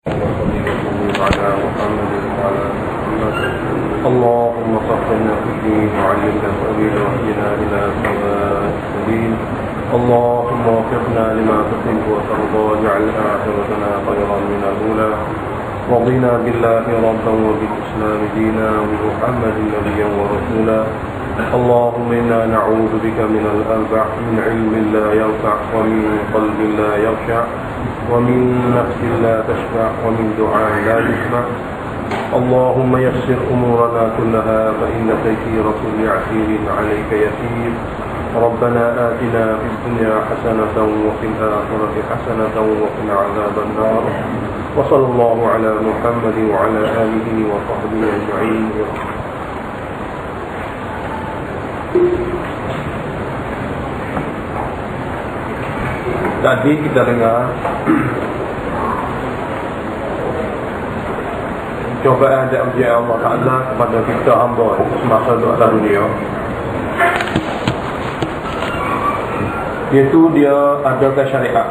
وعلى محمد وعلى محمد اللهم فقهنا في الدين وعلمنا تأويل واهدنا إلى سواء السبيل اللهم وفقنا لما تحب وترضى واجعل آخرتنا خيرا من الأولى رضينا بالله ربا وبالإسلام دينا وبمحمد نبيا ورسولا اللهم إنا نعوذ بك من الأربع من علم لا ينفع ومن قلب لا يخشع ومن نفس لا تشفع ومن دعاء لا يسمع اللهم يسر أمورنا كلها فإن تيسير كل عسير عليك يسير ربنا آتنا في الدنيا حسنة وفي الآخرة حسنة وقنا عذاب النار وصلى الله على محمد وعلى آله وصحبه أجمعين. Tadi kita dengar cobaan dan ujian Allah Ta'ala kepada kita hamba semasa di atas dunia, iaitu dia adakan syariat,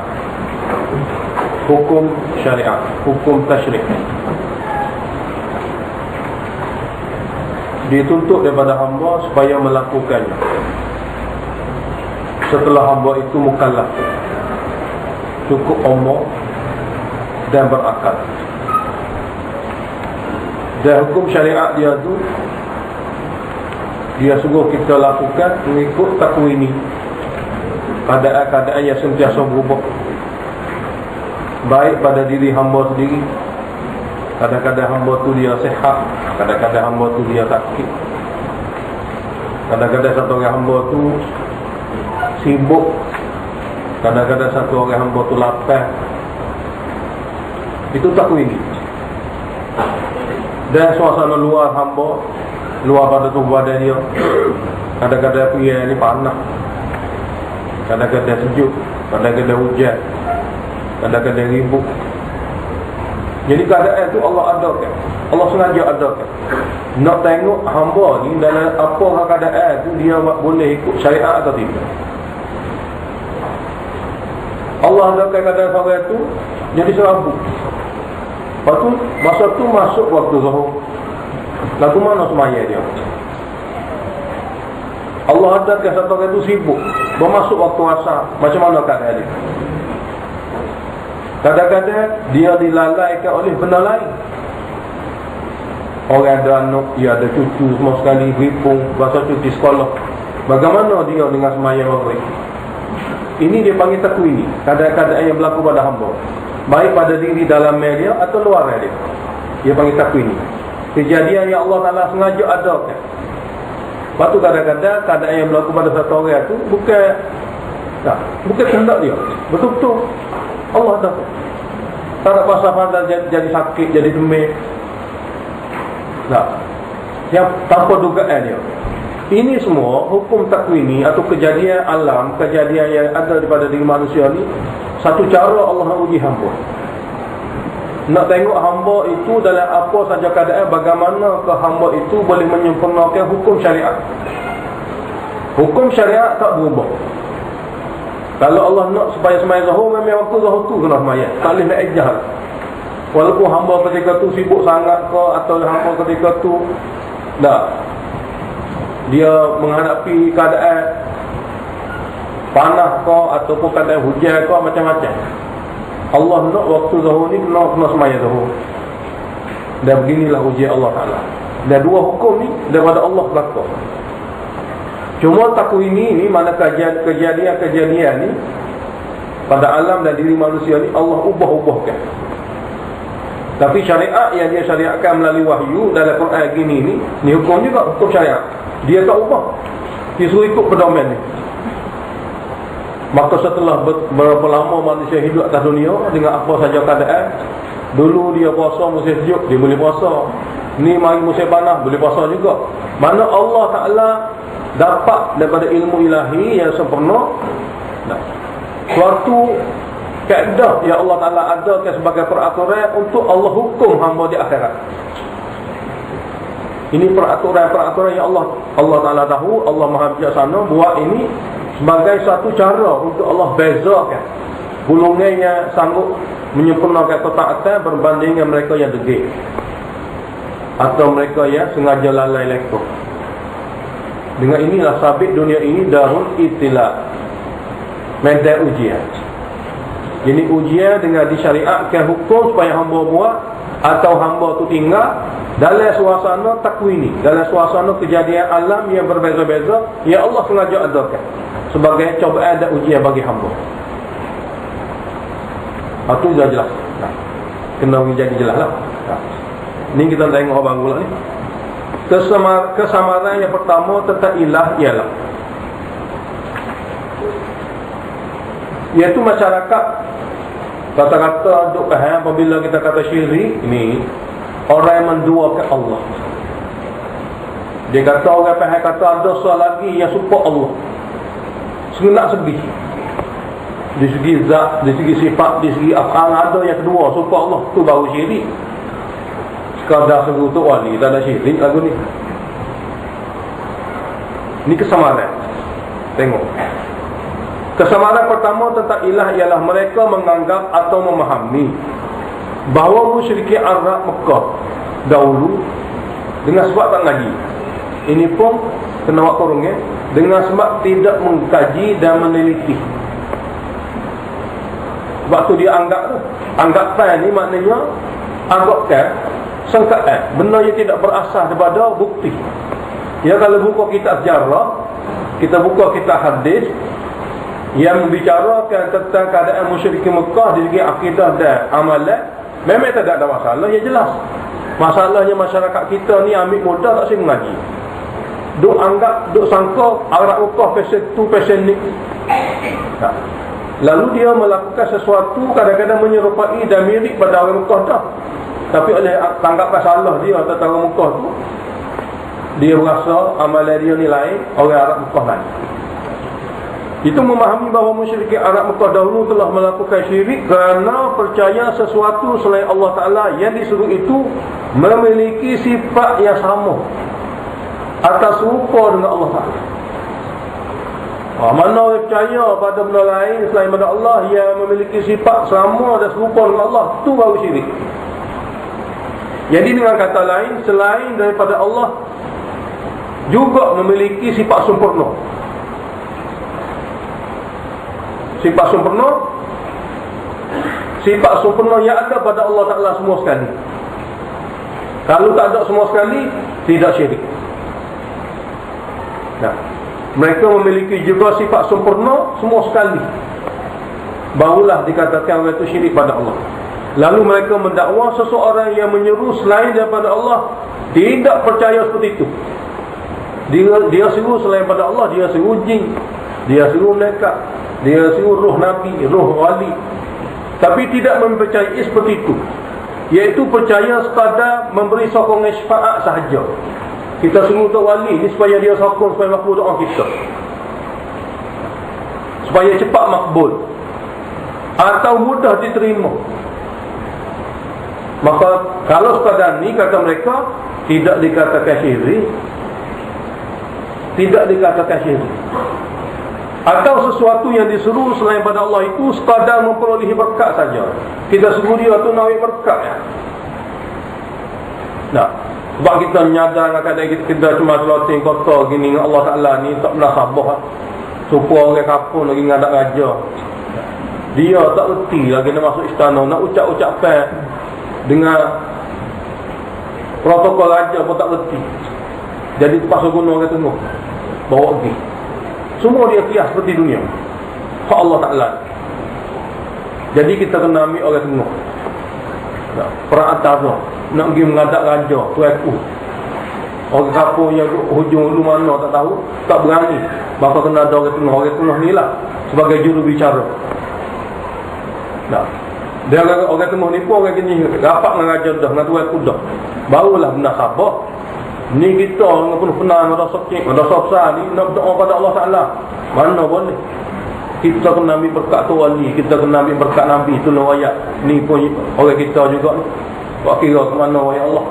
hukum syariat, hukum tasyrik. Dituntut daripada hamba supaya melakukannya setelah hamba itu mukallaf, cukup umur dan berakal. Dan hukum syariat dia tu, dia suruh kita lakukan mengikut takwini, keadaan-keadaan yang sentiasa berubah, baik pada diri hamba sendiri. Kadang-kadang hamba tu dia sihat, kadang-kadang hamba tu dia sakit, kadang-kadang satu orang hamba tu sibuk, kadang-kadang satu orang hamba tu lapar. Itu takwini. Dan suasana luar hamba, luar pada tubuh badan dia, kadang-kadang pria ni panas, kadang-kadang sejuk, kadang-kadang hujan, kadang-kadang ribut. Jadi keadaan itu Allah adakan, Allah sengaja adakan. Nak tengok hamba ni dalam apa keadaan itu dia boleh ikut syariat atau tidak. Allah adakan keadaan orang itu jadi serabut. Lepas tu masa tu masuk waktu zuhur, lagu mana semaya dia? Allah adakan satu orang itu sibuk, bermasuk waktu asar, macam mana keadaan dia? Kadang-kadang dia dilalaikan oleh benda lain. Orang ada anak, dia ada cucu semua sekali, hipung, bahasa cuti sekolah. Bagaimana dia dengan sembahyang maghrib? Ini dia panggil takwini, kadang-kadang yang berlaku pada hamba, baik pada diri dalam media atau luar media. Dia panggil takwini, kejadian yang Allah Ta'ala sengaja adakan. Lepas tu kadang-kadang keadaan yang berlaku pada satu orang itu bukan kehendak dia, betul-betul Allah dah. Tak ada pasal-pasal jadi sakit, jadi demam. Tak. Yang tanpa dugaan dia. Ini semua hukum takwini atau kejadian alam, kejadian yang ada daripada diri manusia ni, satu cara Allah nak uji hamba. Nak tengok hamba itu dalam apa saja keadaan, bagaimana ke hamba itu boleh menyempurnakan hukum syariat. Hukum syariat tak berubah. Kalau Allah nak supaya semaya zuhur, memang waktu zuhur tu kena semaya, tak boleh nak ejah. Walaupun hamba ketika tu sibuk sangat ke, atau hamba ketika tu dia menghadapi keadaan panas ke, ataupun keadaan hujan ke, macam-macam. Allah nak waktu zuhur ni kena semaya zuhur. Dan beginilah ujian Allah Ta'ala. Dan dua hukum ni daripada Allah berlaku. Cuma takwini ni, mana kejadian-kejadian ni pada alam dan diri manusia ni Allah ubah-ubahkan. Tapi syariat yang dia syariatkan melalui wahyu dalam Quran gini ni hukum juga, hukum syariat. Dia tak ubah, dia suruh ikut pedoman ni. Maka setelah berapa lama manusia hidup atas dunia dengan apa saja keadaan, dulu dia puasa musim sejuk, dia boleh puasa. Ni mari musim panas, boleh puasa juga. Mana Allah Ta'ala dapat daripada ilmu ilahi yang sempurna suatu kaedah yang Allah Ta'ala adakan sebagai peraturan untuk Allah hukum hamba di akhirat. Ini peraturan-peraturan yang Allah Ta'ala tahu, Allah Maha Bijaksana buat ini sebagai satu cara untuk Allah bezakan Golongannya sanggup menyempurnakan ketaatan berbanding dengan mereka yang degil atau mereka yang sengaja lalai lekuk. Dengan inilah sabit dunia ini darul ibtila, medan ujian. Jadi ujian dengan disyariatkan hukum supaya hamba buat atau hamba tu tinggal dalam suasana takwini, dalam suasana kejadian alam yang berbeza-beza yang Allah sengaja adakan sebagai cobaan dan ujian bagi hamba. Itu dah jelas. Kena jadi jelas lah. Ni kita tengok abang pula ni. Kesamaran yang pertama tentang ilah ialah, iaitu masyarakat kata-kata duk faham apabila kita kata syirik ini orang yang menduakan Allah. Dia kata orang faham kata ada sesuatu lagi yang serupa Allah. Segenak sedih. Di segi zat, di segi sifat, di segi af'al ada yang kedua serupa Allah, tu baru syirik. Sekadar serutuk wali tak ada syirik lagu ni. Ni kesamaran. Tengok. Kesamaran pertama tentang ilah ialah mereka menganggap atau memahami bahawa musyrikin Arab Mekah dahulu dengan sebab tak ngaji. Ini pun kena buat korongnya dengan sebab tidak mengkaji dan meneliti. Sebab tu dia anggapan ni maknanya anggapkan sangkaan benda yang tidak berasas daripada bukti. Ya, kalau buka kitab sejarah, kita buka kitab hadis yang membicarakan tentang keadaan musyrikin Mekah di segi akidah dan amalan, memang tak ada masalah, ya jelas. Masalahnya masyarakat kita ni ambil mudah tak sih mengaji. Duk anggap, duk sangka Arab Mekah pasal tu pasal ni. Tak. Lalu dia melakukan sesuatu kadang-kadang menyerupai dan mirip pada orang Mekah dah. Tapi oleh tanggapan salah dia tentang orang Mekah tu, dia rasa amalan dia ni lain, orang Arab Mekah lain. Itu memahami bahawa musyrikin Arab Mekah dahulu telah melakukan syirik kerana percaya sesuatu selain Allah Ta'ala yang disuruh itu memiliki sifat yang sama atau serupa dengan Allah Ta'ala. Mana orang percaya pada benda lain selain pada Allah yang memiliki sifat sama dan serupa dengan Allah, itu baru syirik. Jadi dengan kata lain, selain daripada Allah juga memiliki sifat sempurna. Sifat sempurna, sifat sempurna yang ada pada Allah Ta'ala semua sekali. Kalau tak ada semua sekali, tidak syirik. Nah, mereka memiliki juga sifat sempurna semua sekali, barulah dikatakan orang itu syirik pada Allah. Lalu mereka mendakwa seseorang yang menyeru selain daripada Allah tidak percaya seperti itu. Dia seru selain pada Allah, dia seru jin, dia seru malaikat, dia seru roh nabi, roh wali, tapi tidak mempercayai seperti itu, iaitu percaya sekadar memberi sokongan syafaat sahaja. Kita seru untuk wali ni supaya dia sokong, supaya makbul doa kita, supaya cepat makbul atau mudah diterima. Maka kalau sekadar ni, kata mereka, tidak dikatakan syirik, tidak dikatakan syirik. Atau sesuatu yang disuruh selain pada Allah itu sekadar memperolehi berkat saja. Kita suruh dia tu nak berkat ya. Nah, sebab kita menyadar kadang-kadang kita cuma seloting kota gini dengan Allah Ta'ala ni tak pernah sabar. Supaya orang kapun lagi ngadak raja, dia tak reti lagi nak masuk istana, nak ucap-ucapkan dengan protokol raja pun tak reti. Jadi terpaksa guna orang tengok, bawa pergi. Semua dia kias seperti dunia, hak Allah Ta'ala. Jadi kita kena ambil orang tengok, perantara nak pergi mengadak raja, tuaku. Orang kapur yang hujung ulu mana tak tahu, tak berani. Maka kena ada orang tengah ni lah sebagai juru bicara. Nah, dia orang tengah ni pun orang gini rapat dengan raja dah, dengan tuaku dah, barulah benar sabar. Ni kita dengan penuh penang, ada sakit, ada susah ni nak berdoa pada Allah Ta'ala, mana boleh. Kita kena ambil berkat tu wali, kita kena ambil berkat Nabi, tolong ayat. Ni pun orang kita juga ni, buat kira ke mana ya Allah.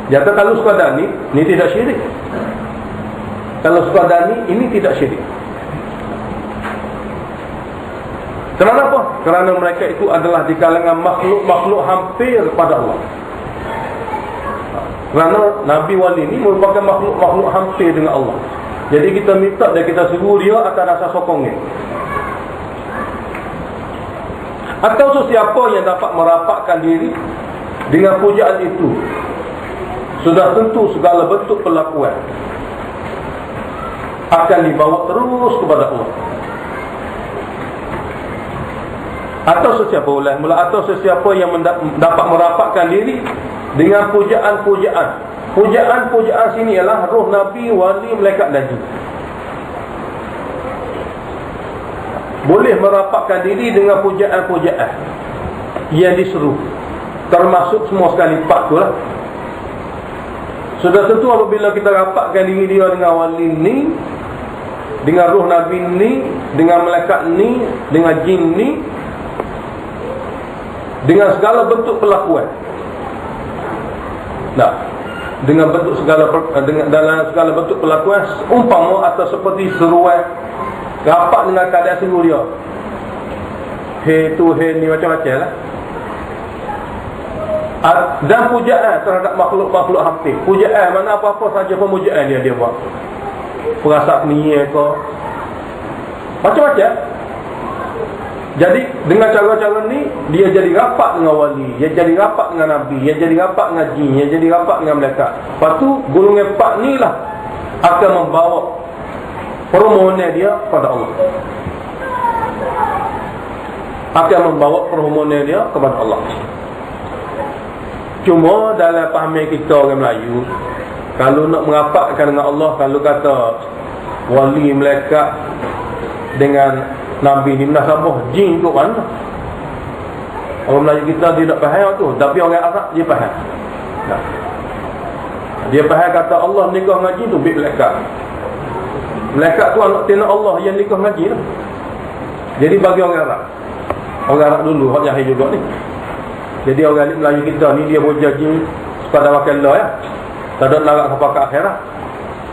Jata kalau sekadar ni tidak syirik. Kalau sekadar ni, ini tidak syirik. Kenapa? Kerana mereka itu adalah di kalangan makhluk-makhluk hampir kepada Allah. Kerana Nabi wali ini merupakan makhluk-makhluk hampir dengan Allah. Jadi kita minta dan kita suruh dia atas rasa sokongnya. Atau sesiapa yang dapat merapatkan diri dengan pujaan itu, sudah tentu segala bentuk perlakuan akan dibawa terus kepada Allah. Atau sesiapa yang dapat merapatkan diri dengan pujaan-pujaan. Pujaan-pujaan sini ialah roh Nabi, wali, malaikat dan jin. Boleh merapatkan diri dengan pujaan-pujaan yang diseru, termasuk semua sekali empat tu lah. Sudah tentu apabila kita rapatkan diri dia dengan wali ni, dengan roh Nabi ni, dengan malaikat ni, dengan jin ni, dengan segala bentuk perlakuan. Nah, dengan dalam segala bentuk perlakuan, umpama atau seperti seruan rapat dengan keadaan seru dia. Hei tu, hei ni, macam-macam lah. Dan pujaan terhadap makhluk-makhluk hampir. Pujaan mana apa-apa saja pemujaan dia buat. Perasaan ni ke, macam-macam. Jadi dengan cara-cara ni dia jadi rapat dengan wali, dia jadi rapat dengan Nabi, dia jadi rapat dengan jin, dia jadi rapat dengan malaikat. Lepas tu golongan empat ni lah akan membawa permohonan dia kepada Allah. Akan membawa permohonan dia kepada Allah. Cuma dalam pahaman kita orang Melayu, kalau nak merapatkan dengan Allah, kalau kata wali, malaikat dengan Nabi ni nasabah jin tu mana? Orang Melayu kita dia tak faham tu, tapi orang Arab dia faham. Nah. Dia faham kata Allah nikah dengan jin tu bik malaikat. Malaikat tu anak tina Allah yang nikah dengan jin tu. Jadi bagi orang Arab dulu hak jahil juga ni. Jadi orang Melayu kita ni dia berjanji kepada wakil Allah ya. Tak ada nak ke akhirat.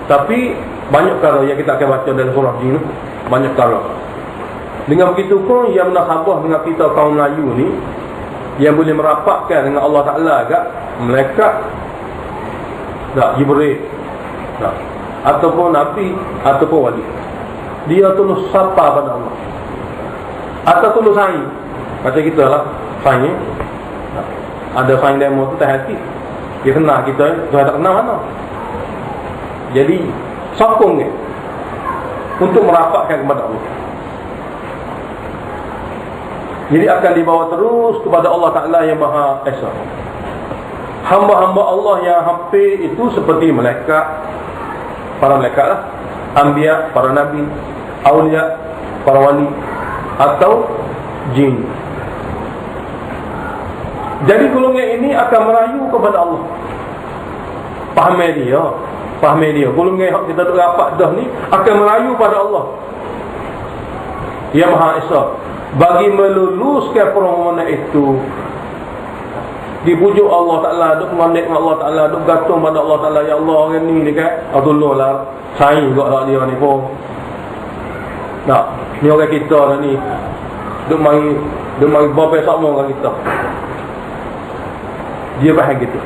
Tapi banyak perkara yang kita akan baca dalam surah jin tu, banyak perkara. Dengan begitu pun yang menasabah dengan kita kaum Melayu ni, yang boleh merapatkan dengan Allah Ta'ala agak malaikat, tak, Jibril, tak, ataupun Nabi, ataupun wali. Dia tulus sapa pada Allah, atau tulus saing. Macam kita lah saing, ada saing demo tu tak hati, dia kenal kita, dia tak kenal mana. Jadi sokong dia untuk merapatkan kepada Allah. Jadi akan dibawa terus kepada Allah Ta'ala yang Maha Esa. Hamba-hamba Allah yang hampir itu seperti malaikat, para malaikat lah, anbiya, para nabi, awliya, para wali, atau jin. Jadi golongan ini akan merayu kepada Allah. Faham dia. Golongan yang kita duk rapat dah ni akan merayu pada Allah yang Maha Esa, bagi meluluskan permohonan itu. Dibujuk Allah Ta'ala, duk mandek dengan Allah Ta'ala, duk gantung pada Allah Ta'ala. Ya Allah, orang ni dekat Abdullah lah, saing juga tak dia ni pun. Nah, ni orang kita lah ni, duk mari berapa sama orang kita. Dia faham gitu.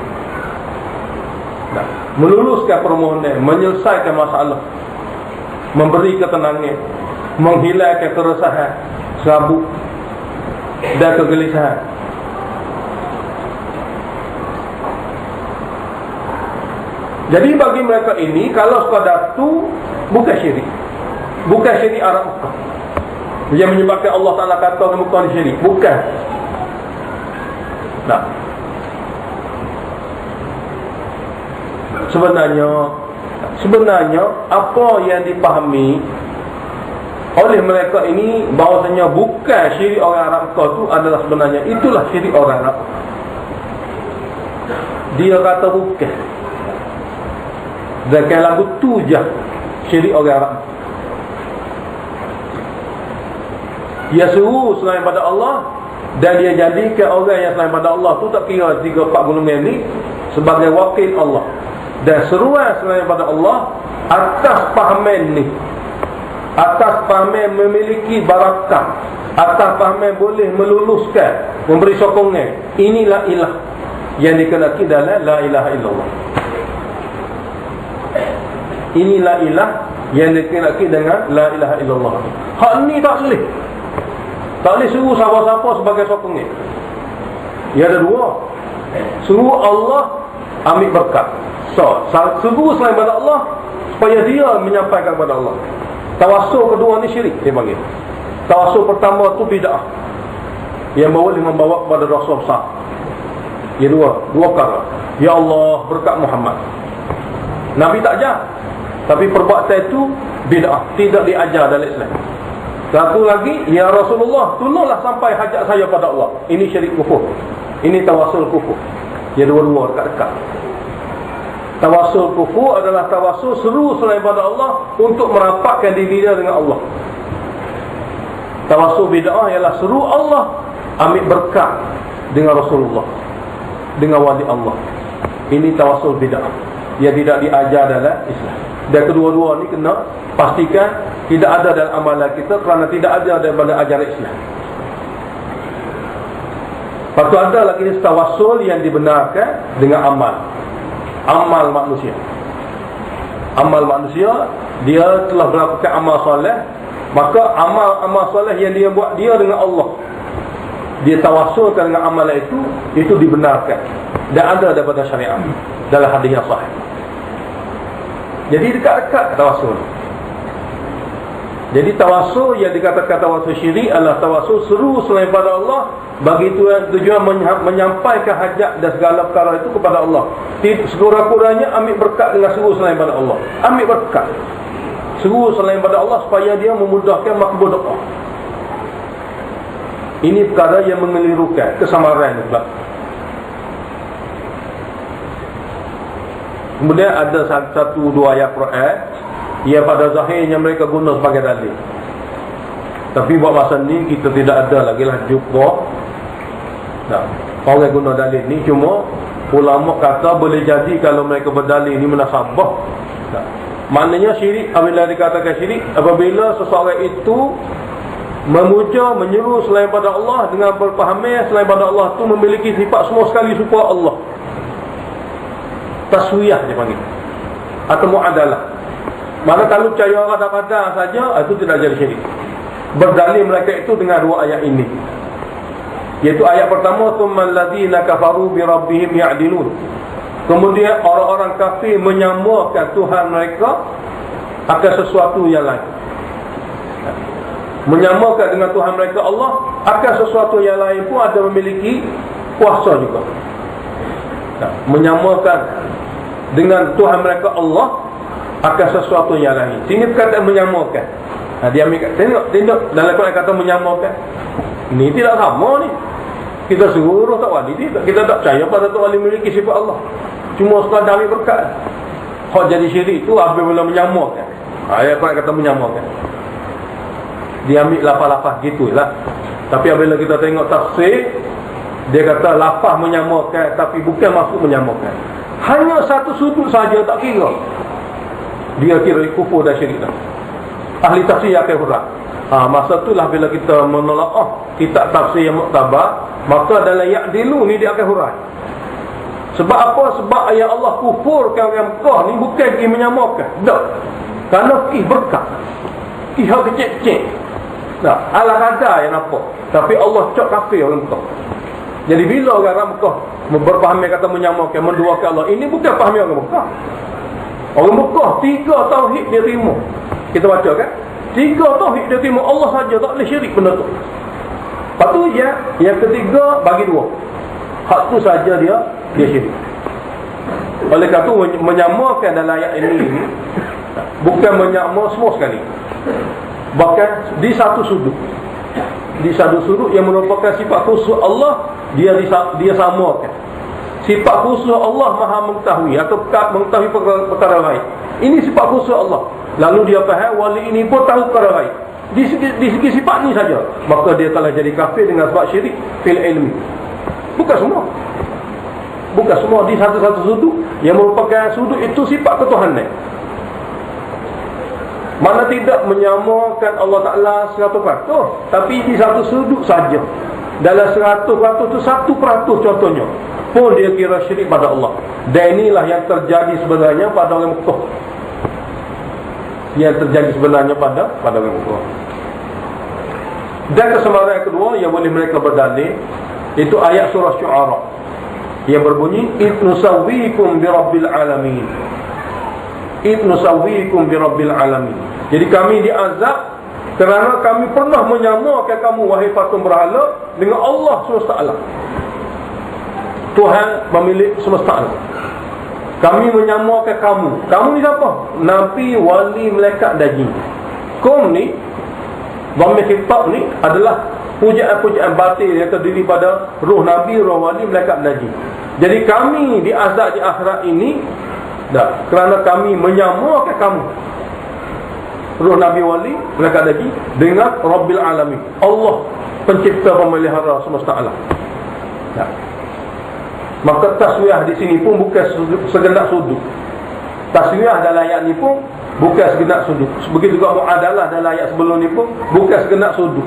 Nah, meluluskan permohonan, menyelesaikan masalah, memberi ketenangan, menghilangkan keresahan, serabut dan kegelisahan. Jadi bagi mereka ini, kalau sekadar tu bukan syirik, bukan syirik Arab yang menyebabkan Allah Ta'ala kata dengan muka ni syirik, bukan. Nah, sebenarnya apa yang dipahami oleh mereka ini bahawasanya bukan syirik orang Arab tu adalah sebenarnya itulah syirik orang Arab. Dia kata bukan, dan lagu tu je syirik orang Arab. Dia suruh selain pada Allah, dan dia jadikan orang yang selain pada Allah tu tak kira 3-4 golongan ni sebagai wakil Allah, dan seruan selain pada Allah atas pahaman ni, atas pahaman memiliki barakah, atas fahaman boleh meluluskan, memberi sokongan. Inilah ilah yang dikenaki dalam la ilaha illallah. Inilah ilah yang dikenaki dengan la ilaha illallah. Hak ni tak boleh. Tak boleh suruh siapa-siapa sebagai sokongan. Ia ada dua. Suruh Allah ambil berkat. So, suruh selain pada Allah supaya dia menyampaikan kepada Allah. Tawassul kedua ni syirik dia panggil. Tawassul pertama tu bid'ah yang boleh membawa kepada dosa besar. Ia dua perkara. Ya Allah berkat Muhammad. Nabi tak ajar, tapi perbuatan itu bid'ah, tidak diajar dalam Islam. Satu lagi, ya Rasulullah tolonglah sampai hajat saya pada Allah. Ini syirik kufur. Ini tawassul kufur. Ia dua-dua dekat-dekat. Tawassul kufur adalah tawassul seru selain pada Allah untuk merapatkan diri dia dengan Allah. Tawassul bid'ah ialah seru Allah ambil berkat dengan Rasulullah, dengan wali Allah. Ini tawassul bid'ah. Ia tidak diajar dalam Islam. Dan kedua-dua ni kena pastikan tidak ada dalam amalan kita kerana tidak ada daripada ajaran Islam. Lepas tu ada lagi tawassul yang dibenarkan dengan amal. Amal manusia. Amal manusia, dia telah melakukan amal soleh, maka amal soleh yang dia buat dia dengan Allah, dia tawassulkan dengan amalan itu dibenarkan dan ada daripada syariat dalam hadis yang sahih. Jadi dekat-dekat tawassul. Jadi tawassul yang dikatakan tawassul syirik adalah tawassul seru selain pada Allah, bagi tujuan menyampaikan hajat dan segala perkara itu kepada Allah. Sekurang-kurangnya ambil berkat dengan seru selain pada Allah. Ambil berkat seru selain pada Allah supaya dia memudahkan makbul doa. Ini perkara yang mengelirukan kesamaran pula. Kemudian ada satu dua ayat Quran yang pada zahirnya mereka guna sebagai dalil. Tapi buat masa ni kita tidak ada lagi lah jumpa orang guna dalil ni. Cuma ulama kata boleh jadi kalau mereka berdalil ni munasabah. Maknanya syirik apabila dikatakan syirik apabila seseorang itu memuja, menyeru selain pada Allah dengan berpahaman selain pada Allah tu memiliki sifat semua sekali serupa Allah. Taswiyah dia panggil, atau mu'adalah. Maka kalau percaya orang kadang-kadang saja, itu tidak jadi syirik. Berdalil mereka itu dengan dua ayat ini, iaitu ayat pertama, tsummal ladzina kafaru bi rabbihim ya'dilun. Kemudian orang-orang kafir menyamakan Tuhan mereka akan sesuatu yang lain. Menyamakan dengan Tuhan mereka Allah akan sesuatu yang lain pun ada memiliki kuasa juga. Menyamakan dengan Tuhan mereka Allah akan sesuatu yang lain. Sini perkataan menyamakan. Dia ambil, tengok dalam Quran kata menyamakan. Ini tidak sama ni. Kita suruh tak wali tidak. Kita tak percaya pada tu wali memiliki sifat Allah. Cuma sekadar ambil berkat. Hak jadi syirik tu apabila menyamakan. Ayat Quran kata menyamakan. Dia ambil lafaz-lafaz gitulah. Tapi apabila kita tengok tafsir, dia kata lafaz menyamakan tapi bukan maksud menyamakan. Hanya satu sudut saja tak kira. Dia kira kufur dan syirik dah. Ahli tafsir akan huraf. Masa itulah bila kita menolak kitab tafsir yang muktabar, maka dalam ya'dilu ni dia akan huraf. Sebab apa? Sebab ayat Allah kufurkan orang Mekah ni bukan pergi menyamakan. Tak. Kerana pergi berkat. Pergi hak kecil-kecil. Ala kadar yang nampak. Tapi Allah cok kafir orang Mekah. Jadi bila orang Mekah berfaham kata menyamakan, menduakan Allah, ini bukan faham orang Mekah. Orang Mekah 3 tauhid dia terima. Kita baca kan? 3 tauhid dia terima, Allah saja, tak boleh syirik benda tu. Lepas tu yang ketiga bagi 2. Hak tu saja dia syirik. Oleh kerana tu menyamakan dalam ayat ini bukan menyamakan semua sekali. Bahkan di satu sudut. Di satu sudut yang merupakan sifat khusus Allah, dia samakan. Sifat khusus Allah Maha mengetahui atau mengetahui perkara lain. Ini sifat khusus Allah. Lalu dia faham wali ini pun tahu perkara lain. Di segi sifat ni saja, maka dia telah jadi kafir dengan sebab syirik fil ilmi. Bukan semua. Bukan semua, di satu-satu sudut yang merupakan sudut itu sifat ketuhanan. Mana tidak menyamakan Allah Ta'ala 100%, tapi di satu sudut saja. Dalam 100% itu 1% contohnya pun dia kira syirik pada Allah. Dan inilah yang terjadi sebenarnya pada orang Mekah. Yang terjadi sebenarnya pada orang Mekah. Dan kesempatan yang kedua yang boleh mereka berdalil, itu ayat surah Syu'ara yang berbunyi idnusawwikum birabbil alamin. Idnusawwikum birabbil alamin. Jadi kami diazab kerana kami pernah menyamakan kamu, wahai patung berhala, dengan Allah semesta alam, Tuhan pemilik semesta alam. Kami menyamakan kamu. Kamu ni siapa? Nabi, wali, malaikat, daging. Kum ni, dhamir khitab ni adalah pujaan-pujaan batil yang terdiri pada ruh Nabi, ruh wali, malaikat, daging. Jadi kami diazab di akhirat ini kerana kami menyamakan kamu, ruh Nabi, wali, malaikat, daging, dengan Rabbil Alamin, Allah pencipta pemelihara semesta alam. Maka taswiyah di sini pun bukan segenap sudut. Taswiyah dalam ayat ni pun bukan segenap sudut. Begitu juga muadalah dalam ayat sebelum ni pun bukan segenap sudut.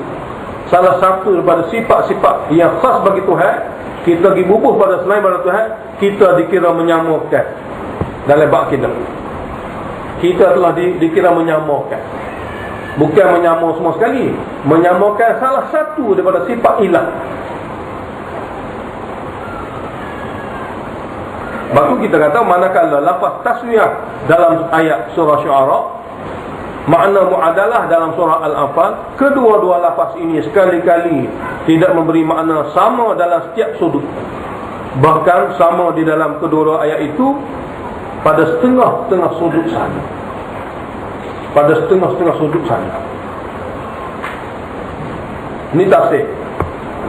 Salah satu daripada sifat-sifat yang khas bagi Tuhan, kita pergi bubuh pada selain pada Tuhan, kita dikira menyamakan dalam bab kita. Kita telah dikira menyamakan. Bukan menyamakan semua sekali, menyamakan salah satu daripada sifat ilah. Baru kita kata manakala lafaz taswiyah dalam ayat surah Syu'ara, makna muadalah dalam surah Al-Anfal, kedua-dua lafaz ini sekali-kali tidak memberi makna sama dalam setiap sudut. Bahkan sama di dalam kedua-dua ayat itu pada setengah-setengah sudut saja. Pada setengah-setengah sudut saja. Ini tafsir.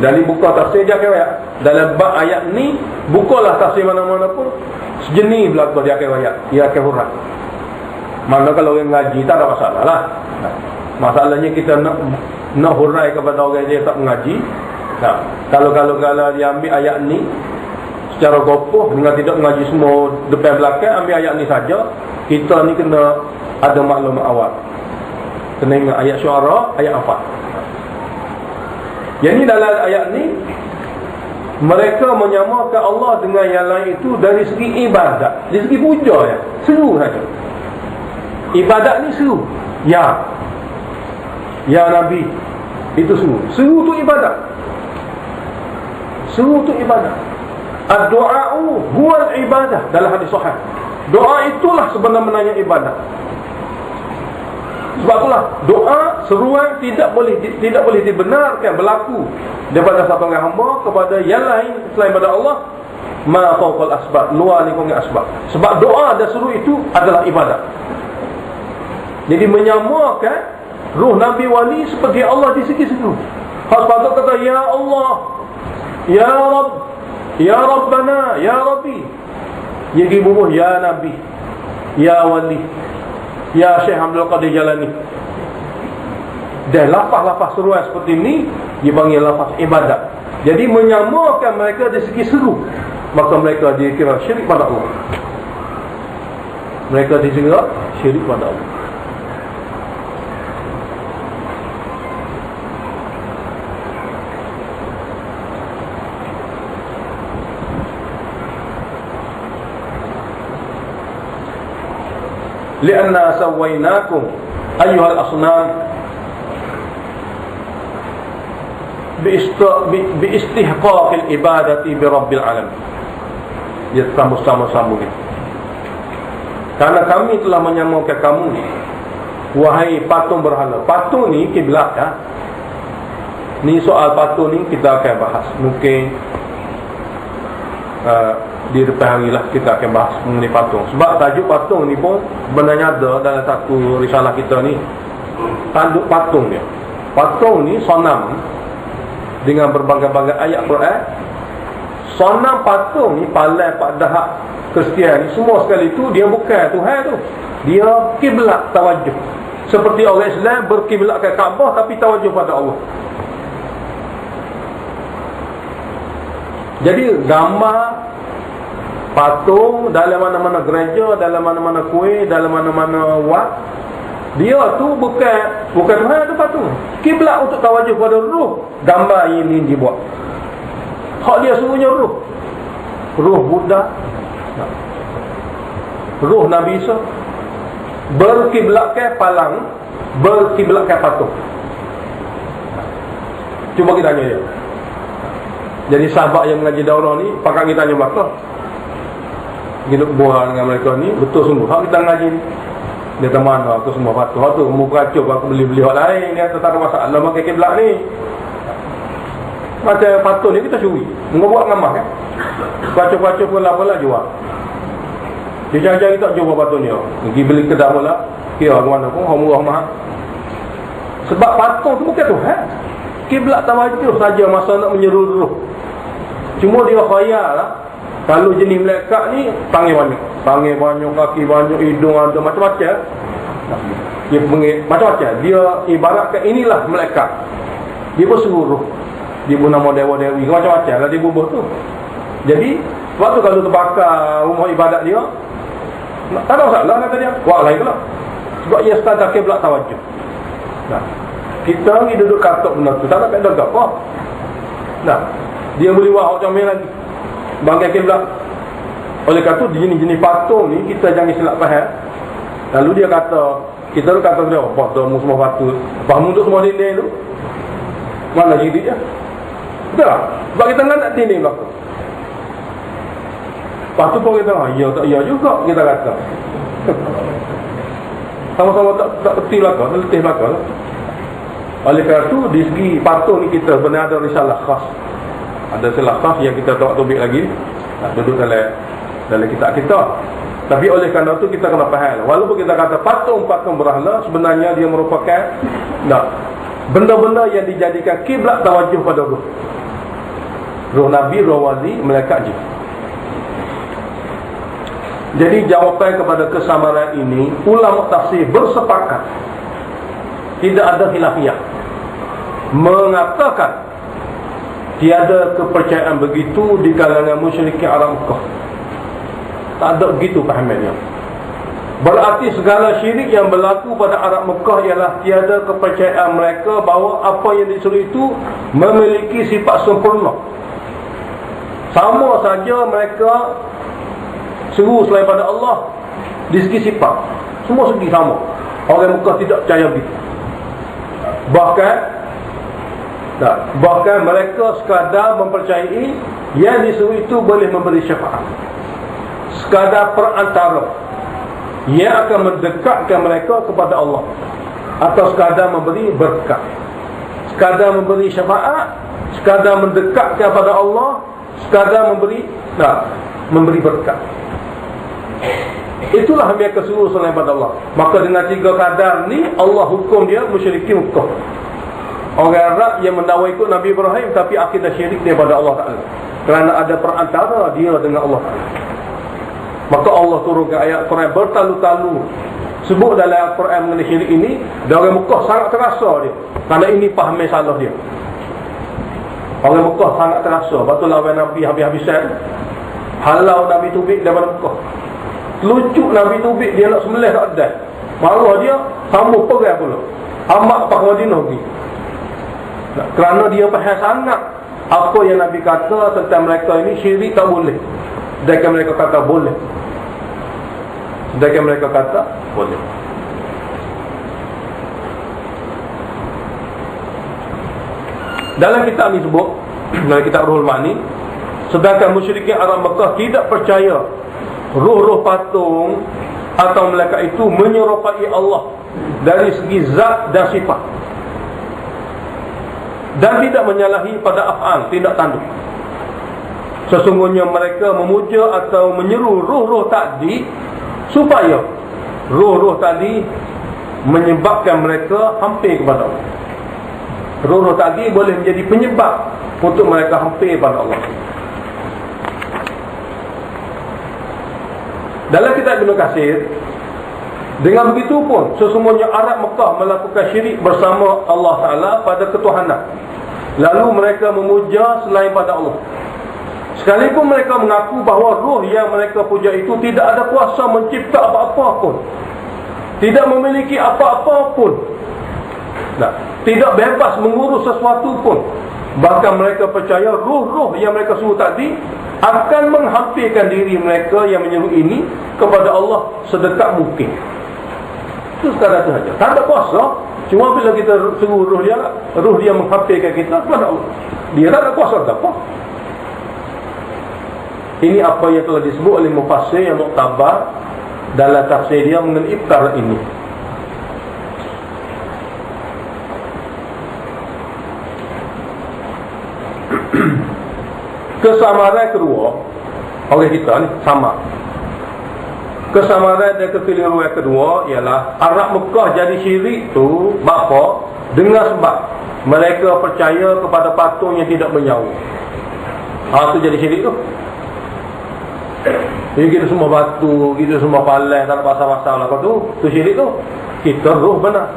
Dari buka tafsir dia kaya dalam bab ayat ni, bukalah tafsir mana-mana pun sejenis belaka dia akan ayat, dia akan huruf. Mana kalau orang ngaji tak ada masalah lah. Masalahnya kita nak hurai kepada orang yang tak mengaji. Kalau dia ambil ayat ni secara kokoh dengan tidak mengaji semua depan belakang, ambil ayat ni saja, kita ni kena ada maklumat awal. Kena ingat ayat Syu'ara, ayat Anfal. Yang ni dalam ayat ni, mereka menyamakan Allah dengan yang lain itu dari segi ibadat, dari segi puja ya, seru saja. Ibadat ni seru. Ya Nabi, itu seru. Seru tu ibadat. Seru tu ibadat. Ad-du'a'u huwal ibadah dalam hadis sahih. Doa itulah sebenarnya ibadat. Sebab itulah doa seruan tidak boleh dibenarkan berlaku daripada satu orang hamba kepada yang lain selain pada Allah, ma fawqal asbab, luar lingkungan asbab. Sebab doa dan seru itu adalah ibadat. Jadi menyamakan ruh Nabi wali seperti Allah di segi seru. Hak patut kata ya Allah, ya Rabb, ya Rabbana, ya Rabbi. Yang dibubuh ya Nabi, ya wali, ya Syekh Abdul Qadir Jalani. Dan lafaz-lafaz seruan seperti ini dipanggil lafaz ibadat. Jadi menyamakan mereka dari segi seru, maka mereka dikira syirik pada Allah. Mereka dikira syirik pada Allah. Lianna sawainakum ayyuhal asnam biistihqaqil ibadati birabbil alamin. Dia sama-sama ni. Karena kami telah menyamakan kamu, wahai patung berhala. Patung ni kiblat ya. Ni soal patung ni kita akan bahas. Mungkin di depan hari lah kita akan bahas mengenai patung. Sebab tajuk patung ni pun sebenarnya ada dalam satu risalah kita ni. Tanduk patung dia. Patung ni sonam dengan berbagai-bagai ayat Quran. Sonam patung ni palai pak dahak Kristian ni semua sekali tu dia bukan Tuhan tu. Dia kiblat tawajuh. Seperti orang Islam berkiblat ke Kaabah tapi tawajuh pada Allah. Jadi gambar patung dalam mana-mana gereja, dalam mana-mana kuih, dalam mana-mana wad, Dia tu bukan Tuhan, tu patung. Kiblat untuk tawajuh pada ruh. Gambar ini dibuat. Hak dia semuanya ruh. Ruh Buddha, ruh Nabi Isa, berkiblatkan palang, berkiblatkan patung. Cuba kita tanya dia. Jadi sahabat yang mengaji daurah ni, pakak kita tanya belakang, kita buat dengan mereka ni, betul sungguh hak kita mengaji ni. Dia kata mana aku semua patung. Hak tu muka kacau, aku beli-beli hak lain. Dia kata tak ada masalah pakai kiblat ni. Macam patung ni kita curi, buat ngamak kan. Kacau-kacau pula jual. Dia cari-cari tak jumpa patung ni. Pergi beli kedai pula, kira ke mana pun, murah mahal. Sebab patung tu bukan Tuhan. Kiblat tawajuh saja masa nak menyeru ruh. Cuma dia khayal lah. Kalau jenis malaikat ni panggil banyak, kaki banyak, hidung ada, macam-macam. Dia panggil macam-macam. Dia ibaratkan inilah malaikat. Dia berseluruh. Dia pun nama dewa-dewi, macam-macam lah dia bubuh tu. Jadi waktu kalau terbakar rumah ibadat dia, tak ada masalah kata dia. Wah lain pula. Sebab ia sekadar kiblat tawajuh. Nah, kita ni duduk katuk benda tu, tak nak kata apa. Nah, dia boleh buat macam mana lagi. Bangkai kiblat. Oleh kata jenis-jenis patung ni kita jangan silap faham. Lalu dia kata, kita tu kata dia, patung semua patut. Faham untuk semua dinding tu. Mana jadi dia? Betul tak? Sebab kita nak dinding belakang. Lepas tu pun kita ya tak ya juga kita kata. Sama-sama tak peti belakang, letih belakang. Oleh kerana tu di segi patung ni kita benar ada risalah khas. Ada risalah khas yang kita tak tobik lagi. Duduk dalam kitab kita. Tapi oleh kerana tu kita kena faham. Walaupun kita kata patung-patung berhala, sebenarnya dia merupakan benda-benda yang dijadikan kiblat tawajuh pada ruh. Ruh Nabi, ruh wali, malaikat jin. Jadi jawapan kepada kesamaran ini, ulama tafsir bersepakat, tidak ada khilafiyah, mengatakan tiada kepercayaan begitu di kalangan musyrikin Arab Mekah. Tak ada begitu fahamannya. Berarti segala syirik yang berlaku pada Arab Mekah ialah tiada kepercayaan mereka bahawa apa yang disuruh itu memiliki sifat sempurna. Sama saja mereka seru selain pada Allah di segi sifat. Semua segi sama. Orang Mekah tidak percaya begitu. Bahkan mereka sekadar mempercayai yang disuruh itu boleh memberi syafaat. Sekadar perantara yang akan mendekatkan mereka kepada Allah, atau sekadar memberi berkat, sekadar memberi syafaat, sekadar mendekatkan kepada Allah, sekadar memberi berkat. Itulah mereka suruh selain pada Allah. Maka dengan tiga kadar ni Allah hukum dia musyrikin Mekah. Orang Arab yang mendakwa ikut Nabi Ibrahim tapi akidah syirik daripada Allah Ta'ala, kerana ada perantara dia dengan Allah Ta'ala. Maka Allah turunkan ayat Quran bertalu-talu sebut dalam ayat Quran mengenai syirik ini. Dan orang Mekah sangat terasa dia, kerana ini pahaman salah dia. Orang Mekah sangat terasa. Betul lawan Nabi habis-habisan, halau Nabi tubik daripada Mekah. Lucu Nabi tubik, dia nak sembelih tak ada. Marah dia, sambung perang pula. Amak pakai Madinah pergi. Kerana dia faham sangat apa yang Nabi kata tentang mereka ini syirik tak boleh. Sedangkan mereka kata boleh. Dalam kitab ni sebut, dalam kitab Ruhul Ma'ni, sedangkan musyrikin Arab Mekah tidak percaya ruh-ruh patung atau malaikat itu menyerupai Allah dari segi zat dan sifat, dan tidak menyalahi pada af'al, tindak tanduk. Sesungguhnya mereka memuja atau menyeru ruh-ruh tadi supaya ruh-ruh tadi menyebabkan mereka hampir kepada Allah. Ruh-ruh tadi boleh menjadi penyebab untuk mereka hampir kepada Allah. Dalam kitab Ibn Katsir, dengan begitu pun sesungguhnya Arab Mekah melakukan syirik bersama Allah Ta'ala pada ketuhanan, lalu mereka memuja selain pada Allah. Sekalipun mereka mengaku bahawa ruh yang mereka puja itu tidak ada kuasa mencipta apa-apa pun. tidak memiliki apa-apa pun. Nah, tidak bebas mengurus sesuatu pun. Bahkan mereka percaya ruh-ruh yang mereka suruh tadi akan menghampirkan diri mereka yang menyuruh ini kepada Allah sedekat mungkin. Itu sekadar itu saja. Tak ada kuasa. Cuma bila kita suruh ruh dia menghampirkan kita kepada Allah. Dia tak ada kuasa apa. Ini apa yang telah disebut oleh mufassir yang muktabar dalam tafsir dia mengenai perkara ini. Kesamaran kedua oleh kita ni sama. Kesamaran dan kekeliruan kedua ialah Arab Mekah jadi syirik tu bapa dengan sebab mereka percaya kepada patung yang tidak bernyawa. Tu jadi syirik tu. Jadi kita semua batu, kita semua palas, tak ada pasal-pasal lah tu syirik tu. Kita roh benar.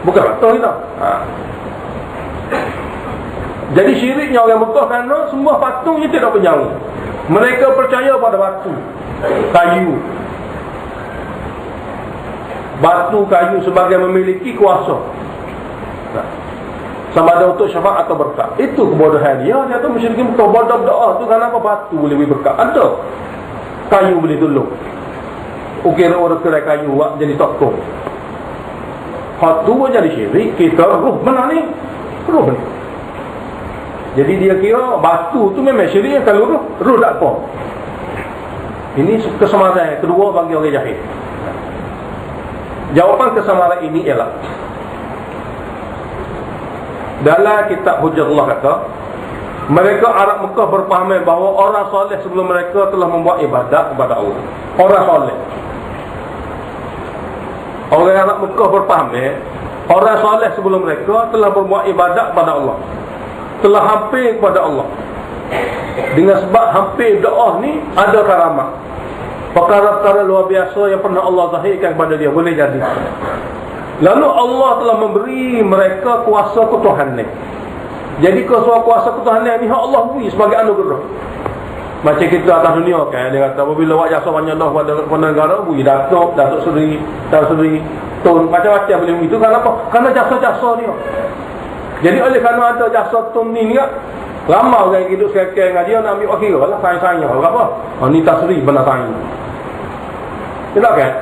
Bukan patung kita. Jadi syiriknya orang Mekah kerana semua patung yang tidak bernyawa. Mereka percaya pada batu, kayu. Batu, kayu sebagai memiliki kuasa. Sama ada untuk syafaat atau berkat. Itu kebodohan dia. Dia tu musyrikin Mekah berdoa tu kenapa batu boleh beri berkat? Ada. Kayu boleh tolong. Ukir orang kerai kayu buat jadi tokoh. Hak tu jadi syirik. Kita ruh mana ni? Ruh ni. Jadi dia kira batu tu memang syirik. Kalau ruh tak apa. Ini kesamaran kedua bagi orang jahil. Jawapan kesamaran ini ialah dalam kitab Hujjatullah kata mereka Arab Mekah berfaham bahawa orang soleh sebelum mereka telah membuat ibadat kepada Allah. Orang soleh. Orang Arab Mekah berfaham orang soleh sebelum mereka telah berbuat ibadat kepada Allah, telah hampir kepada Allah. Dengan sebab hampir doa ni ada karamat, perkara-perkara luar biasa yang pernah Allah zahirkan kepada dia boleh jadi. Lalu Allah telah memberi mereka kuasa ketuhanan. Jadi kuasa ketuhanan ni Allah beri sebagai anugerah. Macam kita atas dunia kan, dia kata apabila awak jasa banyak dah pada negara, beri Datuk Seri, Tun, macam-macam boleh begitu. Kenapa? Kerana jasa-jasa dia. Jadi oleh kerana ada jasa Tun ni kan, ramai orang hidup sekarang dengan dia nak ambil wakil lah, saing-saingnya apa? Ni tasri benar saing. Tidak kan?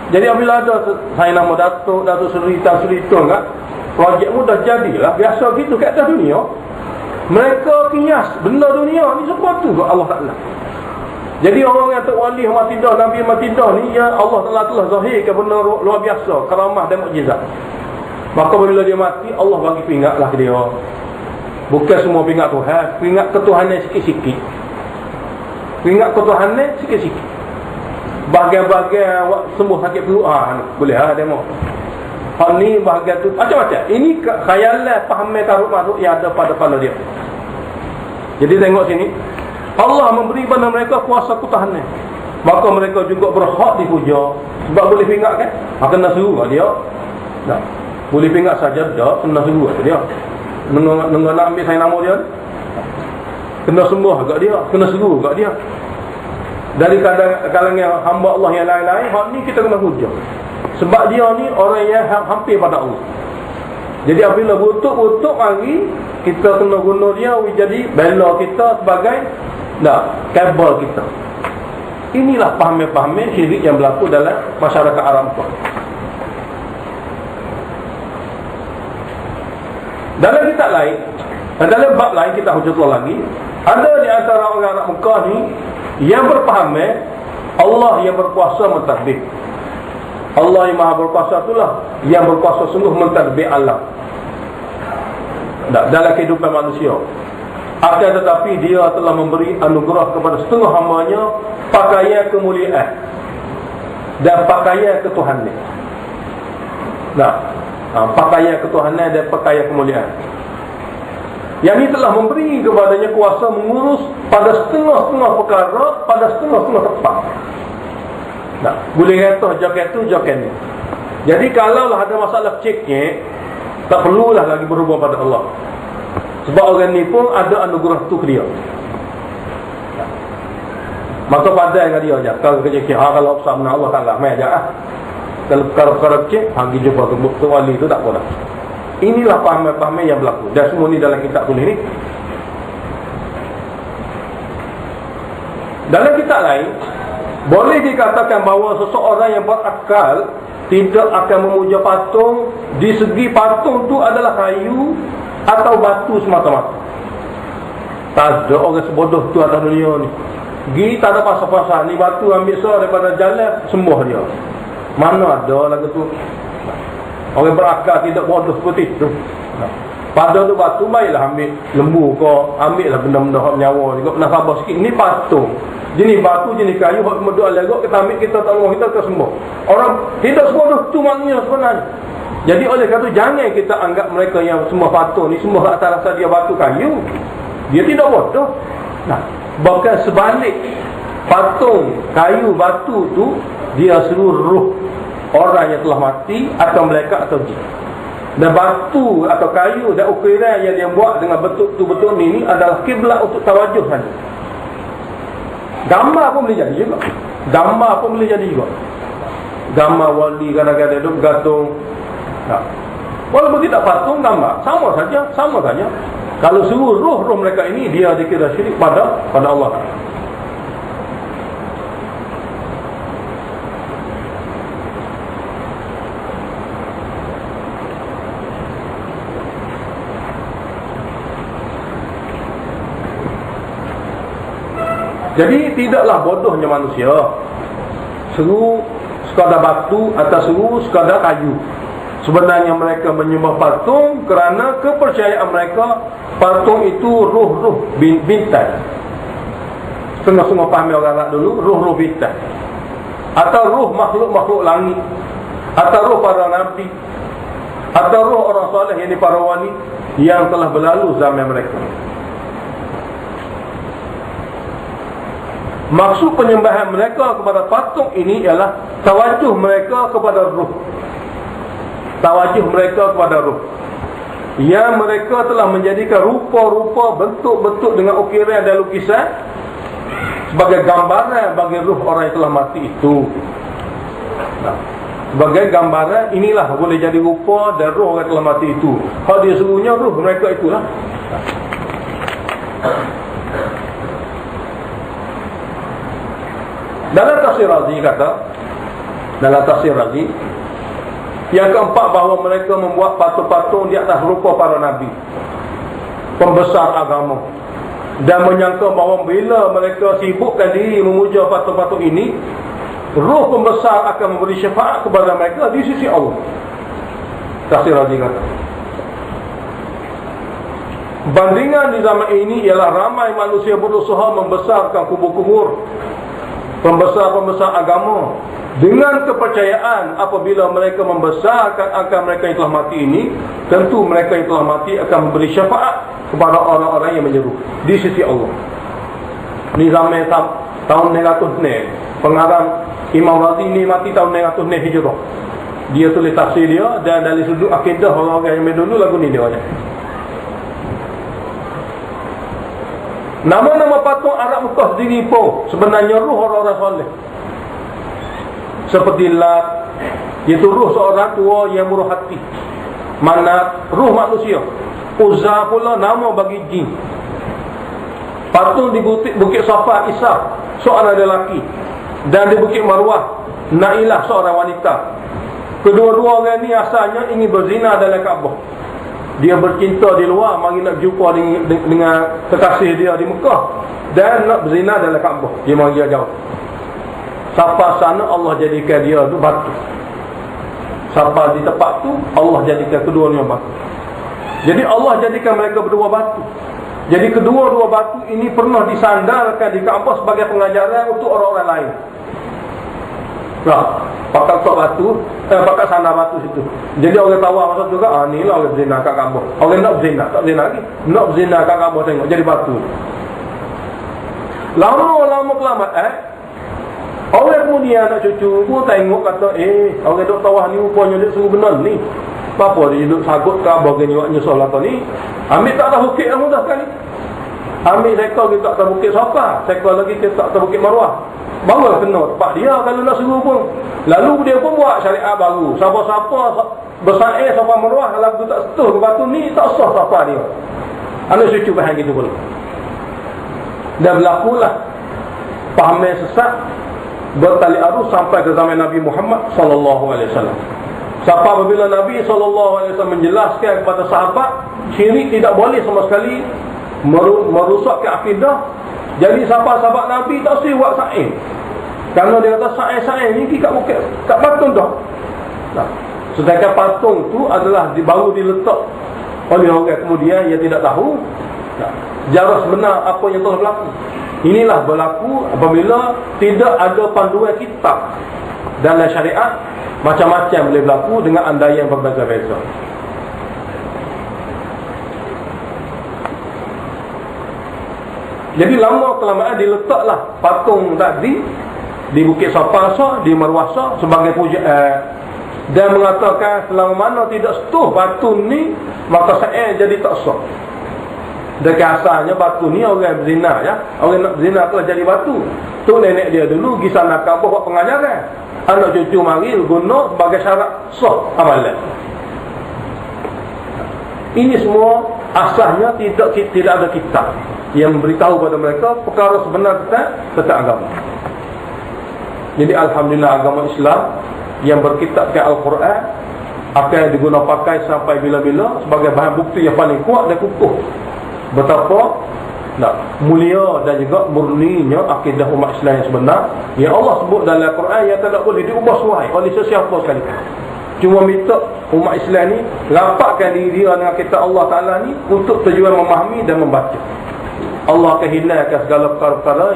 Jadi apabila ada saya nama Datuk Seri Tun kan, projek mu dah jadilah. Biasa gitu kat atas dunia. Mereka kias benda dunia ni semua tu Allah Ta'ala. Jadi orang yang tak wali Matidah, Nabi Matidah ni ya Allah Ta'ala telah zahirkan benda luar biasa, karamah dan mukjizat. Maka bila dia mati Allah bagi pingatlah ke dia. Bukan semua pingat Tuhan, pingat ketuhanan sikit-sikit. Pingat ketuhanan sikit-sikit. Bahagian-bahagian sembuh sakit perut boleh demo. Hal ni bahagian tu macam-macam. Ini khayalan fahaman karut-marut yang ada pada kepala dia. Jadi tengok sini, Allah memberi pada mereka kuasa ketuhanan. Maka mereka juga berhak dipuja. Sebab boleh pingat kan? Kena suruh dia. Nah, boleh pingat saja dah, kena suruh dia. Nak ambil saya nama dia, kena sembah agak dia, kena suruh agak dia. Dari kalangan hamba Allah yang lain-lain, hak ni kita kena hujah. Sebab dia ni orang yang hampir pada Allah. Jadi apabila butuh lagi, kita kena guna dia jadi bela kita sebagai kabel kita. Inilah faham-faham syirik yang berlaku dalam masyarakat Arab Mekah. Dalam kitab lain, dalam bab lain kita hujatlah lagi, ada di antara orang Arab Mekah ni yang berfaham Allah yang berkuasa mentadbir. Allah yang maha berkuasa itulah yang berkuasa sungguh mentadbir alam dalam kehidupan manusia. Akan tetapi dia telah memberi anugerah kepada setengah hambanya pakaian kemuliaan dan pakaian ketuhanan. Pakaian ketuhanan dan pakaian kemuliaan. Yang ini telah memberi kepadanya kuasa mengurus pada setengah-setengah perkara, pada setengah-setengah tempat. Boleh kata jaket tu, jaket ni. Jadi kalaulah ada masalah ceknya, tak perlulah lagi berhubung pada Allah. Sebab orang ni pun ada anugerah tu ke dia. Maka padai dengan dia aja. Kalau kerja kira kalau sama Allah Taala mai aja ah. Kalau cek pergi jumpa ke wali itu tak boleh. Inilah paham yang berlaku. Dan semua ni dalam kitab tulis ni. Dalam kitab lain boleh dikatakan bahawa seseorang yang berakal tidak akan memuja patung di segi patung tu adalah kayu atau batu semata-mata. Tak ada orang sebodoh tu atas dunia ni. Gi tak ada pasal-pasal ni batu ambil sah daripada jalan sembuh dia. Mana ada lagu tu. Orang berakal tidak bodoh seperti itu. Pada tu batu baiklah ambil lembu kau, ambil lah benda-benda hak nyawa juga nak sabar sikit. Ni patung. Jenis batu, jenis kayu hak berdoa lagak kita ambil, kita tolong, kita ke sembuh. Orang tidak sebodoh tu maknanya sebenarnya. Jadi oleh kerana jangan kita anggap mereka yang semua patung ni semua atas rasa dia batu kayu. Dia tidak bodoh. Nah, bahkan sebalik, patung, kayu, batu tu dia seluruh orang yang telah mati atau malaikat atau jin. Dan batu atau kayu dan ukiran yang dia buat dengan betul-betul ni adalah kiblat untuk tawajuh saja. Gambar pun boleh jadi juga. Gambar pun boleh jadi juga. Gambar wali kadang-kadang duduk gantung. Nah, walaupun tidak patung, gambar sama saja. Kalau seluruh roh mereka ini dia dikira syirik pada Allah. Jadi tidaklah bodohnya manusia seru sekadar batu atau seru sekadar kayu. Sebenarnya mereka menyembah patung kerana kepercayaan mereka patung itu roh-roh bintang. Setengah-setengah pahami orang Arab dulu, roh-roh bintang, atau roh makhluk-makhluk langit, atau roh para nabi, atau roh orang soleh, yang para wali yang telah berlalu zaman mereka. Maksud penyembahan mereka kepada patung ini ialah tawajuh mereka kepada ruh. Tawajuh mereka kepada ruh. Yang mereka telah menjadikan rupa-rupa, bentuk-bentuk dengan ukiran dan lukisan sebagai gambaran bagi ruh orang yang telah mati itu. Sebagai gambaran, inilah boleh jadi rupa dan ruh orang yang telah mati itu. Kalau dia serunya ruh mereka itulah. Dalam tafsir Razi kata, dalam tafsir Razi yang keempat, bahawa mereka membuat patung-patung di atas rupa para nabi, pembesar agama, dan menyangka bahawa bila mereka sibukkan diri memuja patung-patung ini, roh pembesar akan memberi syafaat kepada mereka di sisi Allah. Tafsir Razi kata, bandingan di zaman ini ialah ramai manusia berusaha membesarkan kubur-kubur, pembesar-pembesar agama, dengan kepercayaan apabila mereka membesarkan angka mereka yang telah mati ini, tentu mereka yang telah mati akan memberi syafaat kepada orang-orang yang menyeru di sisi Allah. Ni zaman tahun 900 ni, pengarang Imam Razi ni mati tahun 900 ni Hijrah. Dia tulis tafsir dia, dan dari sudut akidah orang-orang yang dulu lagu ni dia banyak. Nama-nama patung Arab Mekah sendiri pun sebenarnya ruh orang-orang soleh. Seperti Lat, iaitu ruh seorang tua yang murah hati. Manat, ruh manusia. Uzza pula nama bagi jin. Patung di Bukit Safa, Isa, seorang lelaki. Dan di Bukit Marwah, Nailah, seorang wanita. Kedua-dua orang ini asalnya ingin berzina dalam Kaabah. Dia bercinta di luar, mari nak jumpa dengan kekasih dia di Mekah, dan nak berzina dalam Kaabah. Dia mari dia jauh. Sampai sana Allah jadikan dia tu batu. Sampai di tempat tu Allah jadikan kedua-duanya batu. Jadi Allah jadikan mereka berdua batu. Jadi kedua-dua batu ini pernah disandarkan di Kaabah sebagai pengajaran untuk orang-orang lain. Nah, pakai batu, pakai sandar batu situ. Jadi orang tahu masa tu kan, ni lah orang berzina kat Kaabah. Orang nak berzina, tak berzina lagi. Nak berzina kat Kaabah, tengok jadi batu. Lama-lama kelamat orang kemudian anak cucu pun tengok kata, orang duk tawah ni rupanya dia suruh benar ni. Apa dia duduk sagut Kaabah gini, nyusul atau ni. Ambil tak ada hukit yang mudah sekali. Ambil seekor kita atas Bukit Safa, seekor lagi kita atas Bukit Marwah, baru kena tempat dia kalau nak suruh pun. Lalu dia pun buat syariat baru. Siapa-siapa bersair Safa Marwah, kalau tu tak setuh ke batu ni, tak sah Safa dia. Anak cucu faham gitu pun. Dan berlakulah pahaman sesat bertali arus sampai ke zaman Nabi Muhammad SAW. Sampai apabila Nabi SAW menjelaskan kepada sahabat, syirik tidak boleh sama sekali merosakkan akidah. Jadi sahabat-sahabat Nabi tak usah buat sa'i. Kerana dia kata sa'i ni kat bukit, kat patung dah. Nah, sedangkan patung tu adalah baru diletak oleh orang kemudian yang tidak tahu. Nah, jarak sebenar apa yang telah berlaku. Inilah berlaku apabila tidak ada panduan kitab dalam syariat. Macam-macam boleh berlaku dengan andaian yang berbeza-beza. Jadi lama kelamaan diletaklah patung tadi di Bukit Safa, di Marwah sebagai puja, dan mengatakan selama mana tidak setuh batu ni, maka saya jadi tak sah. Dekat asalnya batu ni orang berzina, ya. Orang nak berzina telah jadi batu. Tu nenek dia dulu pergi sana Kaabah buat pengajaran. Anak cucu mari guna sebagai syarat sah amalan. Ini semua asalnya tidak ada kitab yang memberitahu kepada mereka perkara sebenar tentang agama. Jadi alhamdulillah agama Islam yang berkitabkan Al-Quran akan digunakan pakai sampai bila-bila sebagai bahan bukti yang paling kuat dan kukuh betapa mulia dan juga murninya akidah umat Islam yang sebenar yang Allah sebut dalam Al-Quran yang tidak boleh diubah suai oleh sesiapa sekali. Cuma minta umat Islam ni rapatkan diri dia dengan kitab Allah Ta'ala ni untuk tujuan memahami dan membaca. Allah akan hilangkan segala perkara-perkara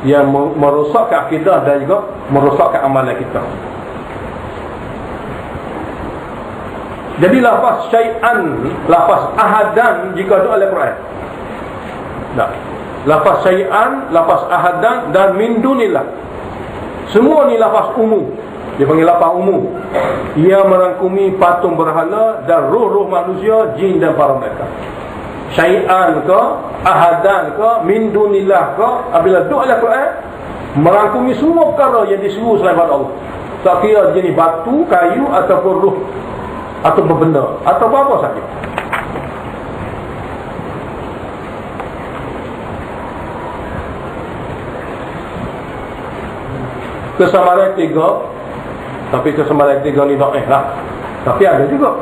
yang merosakkan akidah dan juga merosakkan amalan kita. Jadi lafaz syai'an, lafaz ahadan jika ada dalam Quran. Lafaz syai'an, lafaz ahadan dan min dunillah. Semua ni lafaz umum. Dia panggil lafaz umum. Ia merangkumi patung berhala dan roh-roh manusia, jin dan para malaikat. Syai'an ke, ahadan ke, min dunillah ke, apabila duduk dalam Quran merangkumi semua perkara yang disuruh selain pada Allah. Tak kira jenis batu, kayu ataupun roh atau benda atau apa saja. Kesamaran tiga, tapi kesamaran tiga ni dhaif lah. Tapi ada juga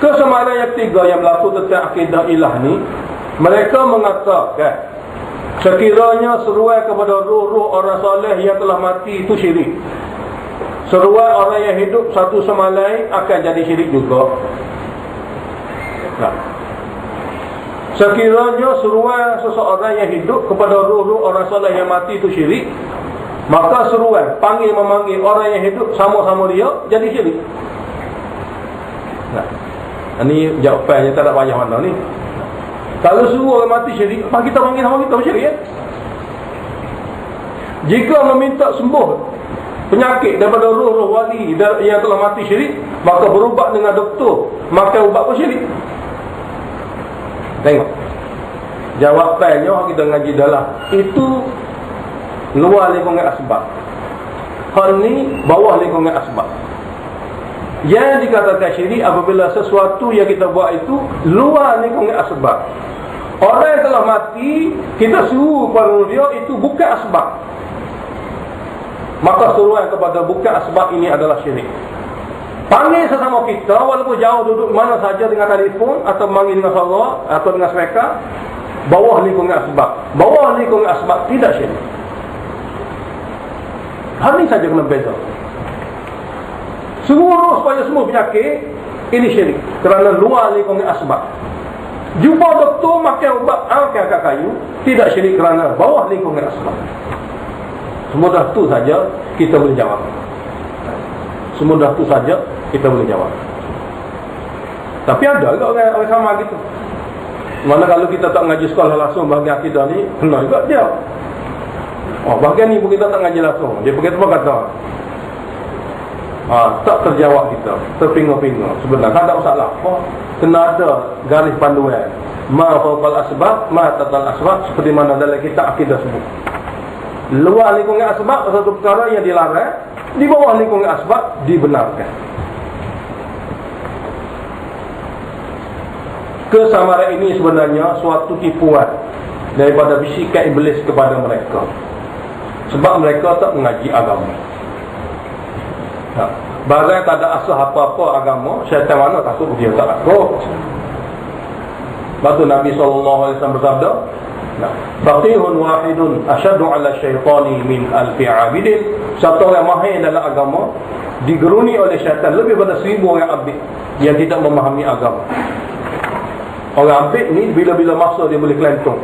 kesamaran yang tiga yang berlaku tentang akidah ilah ni. Mereka mengatakan sekiranya seruan kepada roh-roh orang soleh yang telah mati itu syirik. Seruan orang yang hidup satu sama lain akan jadi syirik juga. Sekiranya seruan seseorang yang hidup kepada roh-roh orang soleh yang mati itu syirik, maka seruan panggil memanggil orang yang hidup sama-sama dia jadi syirik. Ini jawapannya tak ada payah mana ni. Kalau suruh orang mati syirik, kita panggil sama kita syirik, ya? Jika meminta sembuh penyakit daripada roh-roh wali yang telah mati syirik, maka berubat dengan doktor, maka ubat pun syirik. Tengok jawapannya kita ngaji dalam itu luar lingkungan asbab, hal ni bawah lingkungan asbab. Yang dikatakan syirik apabila sesuatu yang kita buat itu luar lingkungan asbab. Orang yang telah mati kita suruh pada dia itu bukan asbab, maka suruhan kepada bukan asbab ini adalah syirik. Panggil sesama kita walaupun jauh duduk mana saja dengan telefon atau memanggil dengan suara atau dengan speaker, bawah lingkungan asbab. Bawah lingkungan asbab tidak syirik. Hal ini saja kena beza. Semua supaya semua penyakit ini syirik kerana luar lingkungan asbab. Jumpa doktor makan ubat angkat kayu tidak syirik kerana bawah lingkungan asbab. Semudah tu saja kita boleh jawab. Semudah tu saja kita boleh jawab. Tapi ada juga orang sama gitu. Mana kalau kita tak ngaji sekolah langsung bahagian akidah ni, kena juga dia. Bahagian ni pun kita tak ngaji langsung. Dia pergi tempat kata tak terjawab kita, terpinga-pinga. Sebenarnya tak ada masalah. Kena ada garis panduan. ma fawqal asbab ma tatal asbab, seperti mana dalam kitab akidah sebut. Luar lingkungan asbab satu perkara yang dilarang, di bawah lingkungan asbab dibenarkan. Kesamaran ini sebenarnya suatu tipuan daripada bisikan iblis kepada mereka, sebab mereka tak mengaji agama. Barang tak ada asal apa-apa agama, syaitan mana takut dia tak takut. Lepas tu Nabi SAW bersabda, faqihun wahidun asyadu ala syaitani min alfi abidin. Satu orang mahir dalam agama digeruni oleh syaitan lebih pada 1000 orang abid yang tidak memahami agama. Orang abid ni bila-bila masa dia boleh kelentung,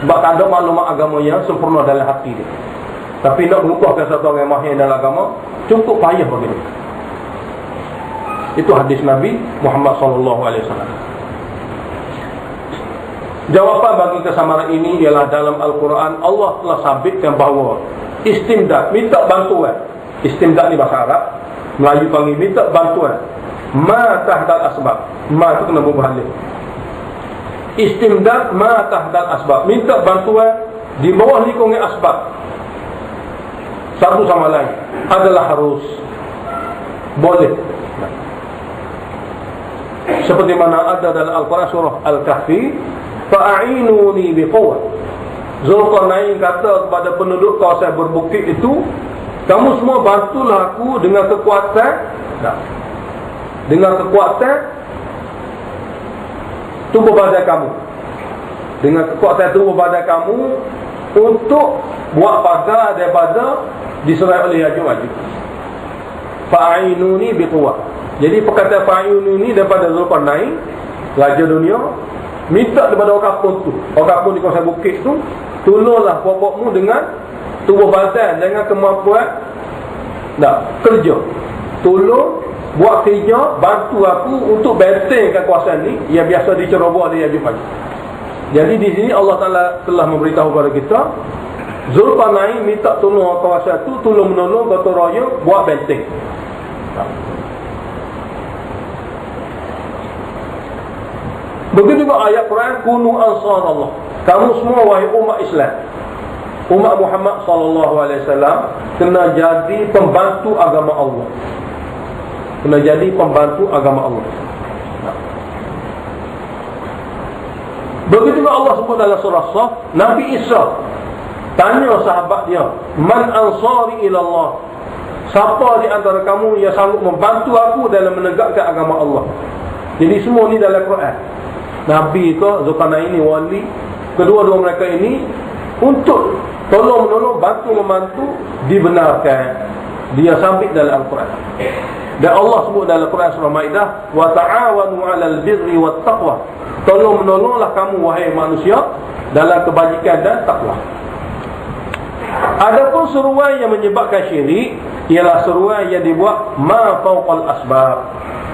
sebab tak ada maklumat agama yang sempurna dalam hati dia. Tapi nak merupakan satu orang mahir dalam agama cukup payah bagi dia. Itu hadis Nabi Muhammad SAW. Jawapan bagi kesamaran ini ialah dalam Al-Quran Allah telah sabitkan bahawa istimdad, minta bantuan. Istimdad ni bahasa Arab, Melayu panggil minta bantuan. Ma tahdal asbab, ma tu kena berubah alif. Istimdad ma tahdal asbab, minta bantuan di bawah lingkungan asbab, satu sama lain adalah harus boleh. Seperti mana ada dalam Al-Quran surah Al-Kahfi, fa'inuni biquwwah. Zulkarnain kata kepada penduduk kawasan berbukit itu, kamu semua bantulah aku dengan kekuatan. Dengan kekuatan tubuh badan kamu, dengan kekuatan tubuh badan kamu, untuk buat pagar daripada diserai oleh Ya'juj. Fa'inuni biquwwah. Jadi perkataan fa'inuni daripada Zulkarnain, raja dunia, minta daripada orang kampung tu, orang kampung di kawasan bukit tu, tolonglah pokokmu dengan tubuh badan, dengan kemampuan kerja. Tolong buat kerja, bantu aku untuk bentengkan kawasan ni yang biasa diceroboh oleh Ya'juj. Jadi di sini Allah Ta'ala telah memberitahu kepada kita, Zulkarnain minta tolong kawasan tu, tolong menolong gotong royong buat benteng. Begitu juga ayat Quran, kunu ansar Allah. Kamu semua wahai umat Islam, umat Muhammad SAW, kena jadi pembantu agama Allah. Kena jadi pembantu agama Allah. Begitu juga Allah sebut dalam surah Saf, Nabi Isa tanya sahabat dia, man ansari ilallah, siapa di antara kamu yang sanggup membantu aku dalam menegakkan agama Allah. Jadi semua ni dalam Quran. Nabi ke Zulkarnain ini wali, kedua-dua mereka ini untuk tolong-menolong, bantu-membantu, dibenarkan. Dia sabit dalam Al-Quran. Dan Allah sebut dalam Quran surah Maidah, wa ta'awanu 'alal birri wat taqwa. Tolong-menolonglah kamu wahai manusia dalam kebajikan dan takwa. Adapun seruan yang menyebabkan syirik ialah seruan yang dibuat ma fawqal asbab,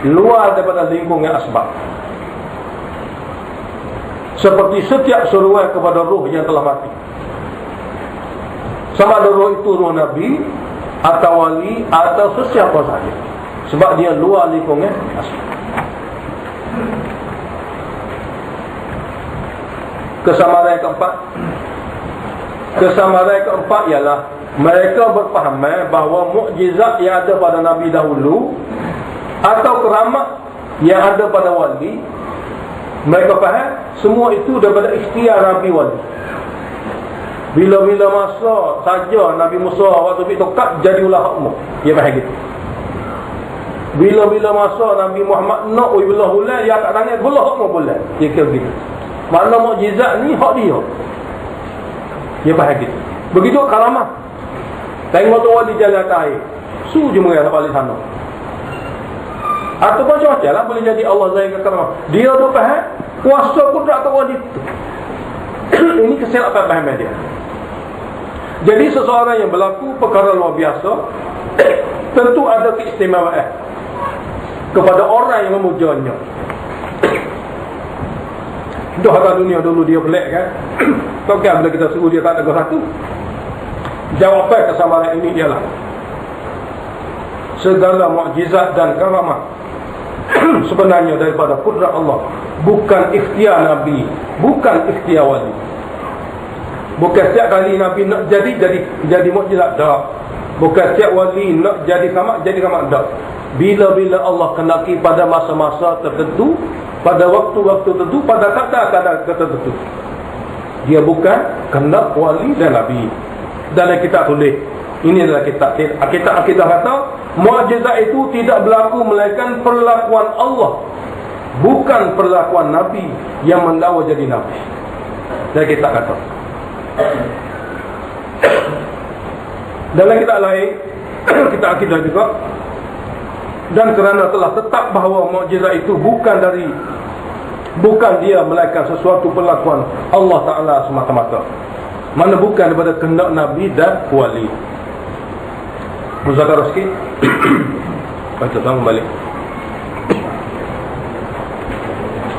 luar daripada lingkungan asbab. Seperti setiap seruan kepada roh yang telah mati, sama ada roh itu roh Nabi atau wali atau sesiapa sahaja, sebab dia luar lingkungan asbab. Kesamaran keempat ialah mereka berpahaman bahawa mukjizat yang ada pada Nabi dahulu atau keramat yang ada pada wali, mereka faham semua itu daripada ikhtiar Nabi wali. Bila-bila masa saja Nabi Musa waktu pergi tokat jadi ulah hak umur, dia faham gitu. Bila-bila masa Nabi Muhammad nak belah bulan, dia kat tangan belah hak umur bulan, dia kira gitu. Makna mukjizat ni hak dia, dia faham gitu. Begitu karamah, tengok tu wali jalan atas air, su je mereka balik sana. Atau macam-macam lah boleh jadi Allah zahirkan karamah. Dia tu faham kuasa kudrat tu wali tu. Ini kesilapan pahaman dia. Jadi seseorang yang berlaku perkara luar biasa, tentu ada keistimewaan kepada orang yang memujanya. Itu harga dunia dulu dia pelik kan. Takkan bila kita suruh dia tak ada satu. Jawapan kesamaran ini ialah segala mukjizat dan karamah sebenarnya daripada kudrat Allah, bukan ikhtiar Nabi, bukan ikhtiar wali. Bukan setiap kali Nabi nak jadi mukjizat, tak. Bukan setiap wali nak jadi kamak, tak. Bila-bila Allah kendaki pada masa-masa tertentu, pada waktu-waktu tertentu, pada kata-kata tertentu. Dia bukan kehendak wali dan Nabi. Dalam kitab tulis, ini adalah kitab kata mukjizat itu tidak berlaku melainkan perlakuan Allah, bukan perlakuan Nabi yang mendakwa jadi Nabi. Dalam kitab kata. Dalam kitab lain, kitab akidah juga, dan kerana telah tetap bahawa mukjizat itu bukan dia melainkan sesuatu perlakuan Allah Ta'ala semata-mata, mana bukan daripada kehendak Nabi dan wali. Muzakarah sikit. Baca sama balik.